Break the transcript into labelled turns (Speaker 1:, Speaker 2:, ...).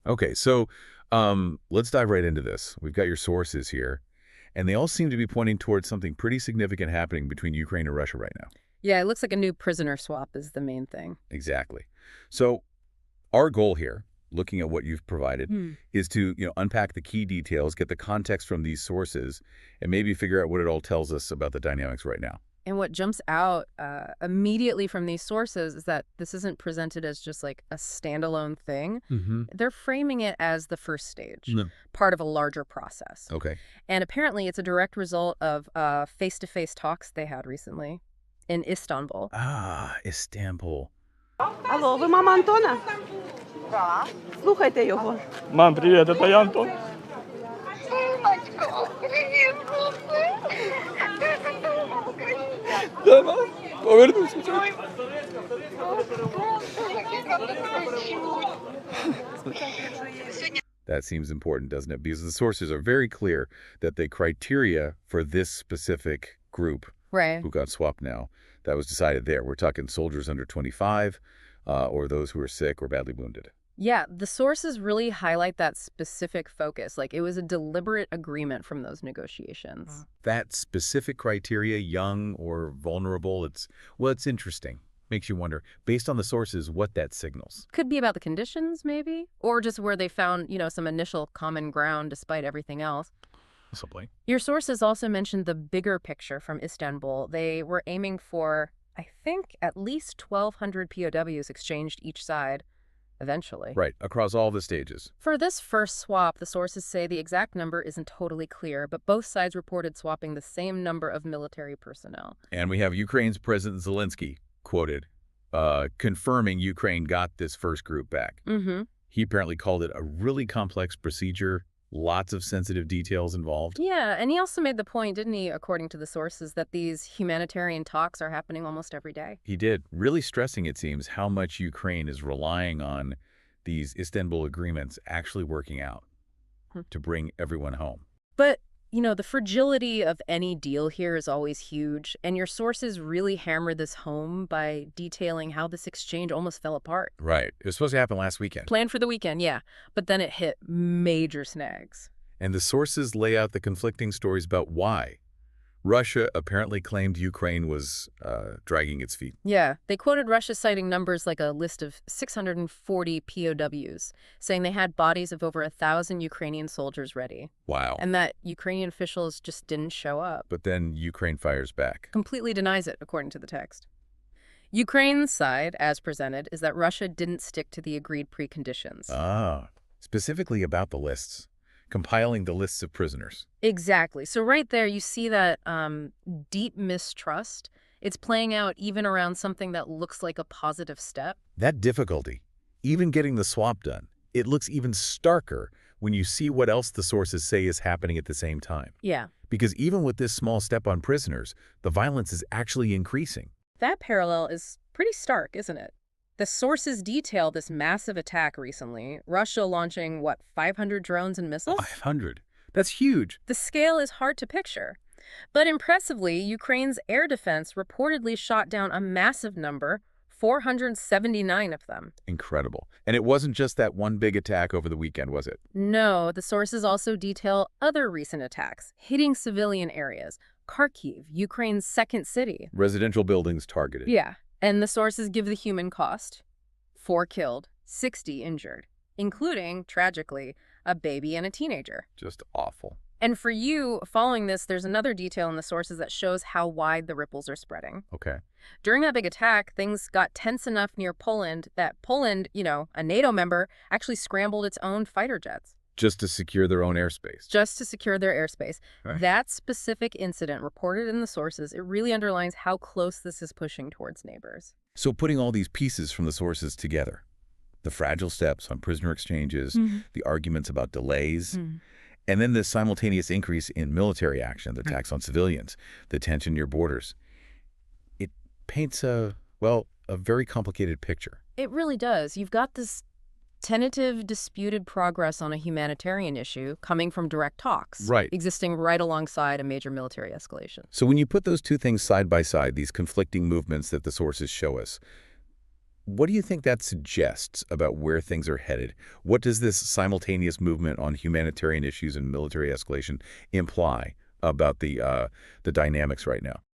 Speaker 1: Okay, so let's dive right into this. We've got your sources here, and they all seem to be pointing towards something pretty significant happening between Ukraine and Russia right now.
Speaker 2: Yeah, it looks like a new prisoner swap is the main thing.
Speaker 1: Exactly. So our goal here, looking at what you've provided,
Speaker 2: Hmm.
Speaker 1: is to unpack the key details, get the context from these sources, and maybe figure out what it all tells us about the dynamics right now.
Speaker 2: And what jumps out immediately from these sources is that this isn't presented as just like a standalone thing.
Speaker 1: Mm-hmm.
Speaker 2: They're framing it as the first stage,
Speaker 1: No.
Speaker 2: part of a larger process.
Speaker 1: Okay.
Speaker 2: And apparently it's a direct result of face-to-face talks they had recently in Istanbul.
Speaker 1: Ah, Istanbul.
Speaker 3: Алло, ви мама Антона?
Speaker 4: Да.
Speaker 3: Слухайте його.
Speaker 5: Мам, привет, это я, Антон.
Speaker 4: Сыночка, привет,
Speaker 5: Да, мам, повернусь сейчас.
Speaker 1: That seems important, doesn't it? Because the sources are very clear that the criteria for this specific group
Speaker 2: Right.
Speaker 1: who got swapped now, that was decided there. We're talking soldiers under 25 or those who are sick or badly wounded.
Speaker 2: Yeah, the sources really highlight that specific focus. Like it was a deliberate agreement from those negotiations.
Speaker 1: That specific criteria, young or vulnerable, it's interesting. Makes you wonder, based on the sources, what that signals.
Speaker 2: Could be about the conditions, maybe, or just where they found, some initial common ground despite everything else.
Speaker 1: Possibly.
Speaker 2: Your sources also mentioned the bigger picture from Istanbul. They were aiming for, I think, at least 1,200 POWs exchanged each side, eventually.
Speaker 1: Right, across all the stages.
Speaker 2: For this first swap, the sources say the exact number isn't totally clear, but both sides reported swapping the same number of military personnel.
Speaker 1: And we have Ukraine's President Zelenskyy quoted, confirming Ukraine got this first group back.
Speaker 2: Mm-hmm.
Speaker 1: He apparently called it a really complex procedure, lots of sensitive details involved.
Speaker 2: Yeah, and he also made the point, didn't he, according to the sources, that these humanitarian talks are happening almost every day.
Speaker 1: He did, really stressing, it seems, how much Ukraine is relying on these Istanbul agreements actually working out to bring everyone home.
Speaker 2: But, the fragility of any deal here is always huge, and your sources really hammer this home by detailing how this exchange almost fell apart.
Speaker 1: Right. It was supposed to happen last weekend.
Speaker 2: Planned for the weekend, yeah, but then it hit major snags.
Speaker 1: And the sources lay out the conflicting stories about why. Russia apparently claimed Ukraine was dragging its feet.
Speaker 2: Yeah, they quoted Russia citing numbers like a list of 640 POWs, saying they had bodies of over 1,000 Ukrainian soldiers ready,
Speaker 1: Wow.
Speaker 2: and that Ukrainian officials just didn't show up.
Speaker 1: But then Ukraine fires back.
Speaker 2: Completely denies it, according to the text. Ukraine's side, as presented, is that Russia didn't stick to the agreed preconditions.
Speaker 1: Ah, specifically about the lists. Compiling the lists of prisoners.
Speaker 2: Exactly. So right there, you see that deep mistrust. It's playing out even around something that looks like a positive step.
Speaker 1: That difficulty, even getting the swap done, it looks even starker when you see what else the sources say is happening at the same time.
Speaker 2: Yeah.
Speaker 1: Because even with this small step on prisoners, the violence is actually increasing.
Speaker 2: That parallel is pretty stark, isn't it? The sources detail this massive attack recently, Russia launching, 500 drones and missiles?
Speaker 1: 500. That's huge.
Speaker 2: The scale is hard to picture. But impressively, Ukraine's air defense reportedly shot down a massive number, 479 of them.
Speaker 1: Incredible. And it wasn't just that one big attack over the weekend, was it?
Speaker 2: No, the sources also detail other recent attacks, hitting civilian areas. Kharkiv, Ukraine's second city.
Speaker 1: Residential buildings targeted.
Speaker 2: Yeah. And the sources give the human cost. 4 killed, 60 injured, including, tragically, a baby and a teenager.
Speaker 1: Just awful.
Speaker 2: And for you, following this, there's another detail in the sources that shows how wide the ripples are spreading.
Speaker 1: Okay.
Speaker 2: During that big attack, things got tense enough near Poland that Poland, a NATO member, actually scrambled its own fighter jets.
Speaker 1: Just to secure their own airspace.
Speaker 2: Just to secure their airspace.
Speaker 1: Right.
Speaker 2: That specific incident reported in the sources, it really underlines how close this is pushing towards neighbors.
Speaker 1: So putting all these pieces from the sources together, the fragile steps on prisoner exchanges, the arguments about delays, and then the simultaneous increase in military action, the attacks on civilians, the tension near borders, it paints a very complicated picture.
Speaker 2: It really does. You've got this tentative, disputed progress on a humanitarian issue coming from direct talks.
Speaker 1: Right.
Speaker 2: Existing right alongside a major military escalation.
Speaker 1: So when you put those two things side by side, these conflicting movements that the sources show us, What do you think that suggests about where things are headed? What does this simultaneous movement on humanitarian issues and military escalation imply about the dynamics right now?